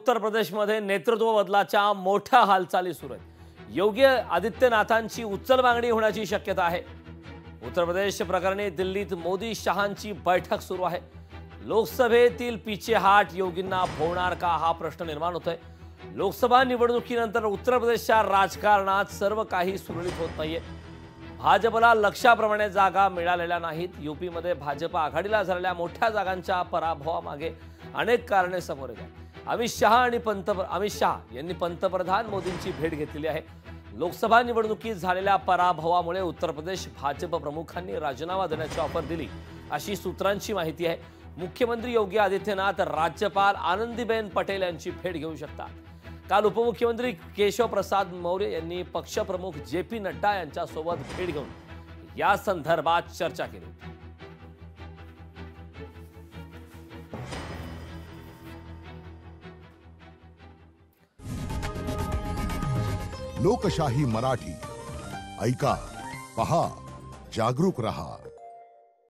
उत्तर प्रदेशमध्ये नेतृत्व बदलाच्या मोठ्या हालचाली सुरू आहेत। योगी आदित्यनाथांची उचल मागणी होण्याची शक्यता आहे। उत्तर प्रदेश प्रकरणी दिल्लीत मोदी शहांची बैठक सुरू आहे। लोकसभेतील पीछेहाट योगींना भोवणार का हा प्रश्न निर्माण होतोय। लोकसभा निवडणुकीनंतर उत्तर प्रदेशच्या राजकारणात सर्व काही सुरळीत होत नाहीये। भाजपला लक्षाप्रमाणे जागा मिळालेल्या नाहीत। यूपीमध्ये भाजप आघाडीला झालेल्या मोठ्या जागांच्या पराभवामागे अनेक कारणे समोर येतात। अमित शहा यांनी पंतप्रधान मोदींची भेट घेतली आहे। लोकसभा निवडणुकीत झालेल्या पराभवामुळे उत्तर प्रदेश भाजप प्रमुखांनी राजीनामा देण्याची ऑफर दिली अशी सूत्रांची माहिती आहे। मुख्यमंत्री योगी आदित्यनाथ राज्यपाल आनंदीबेन पटेल यांची भेट घेऊ शकतात। काल उपमुख्यमंत्री केशव प्रसाद मौर्य यांनी पक्षप्रमुख जेपी नड्डा यांच्यासोबत भेट घेऊन या संदर्भात चर्चा केली। लोकशाही मराठी ऐका, पहा, जागरूक रहा।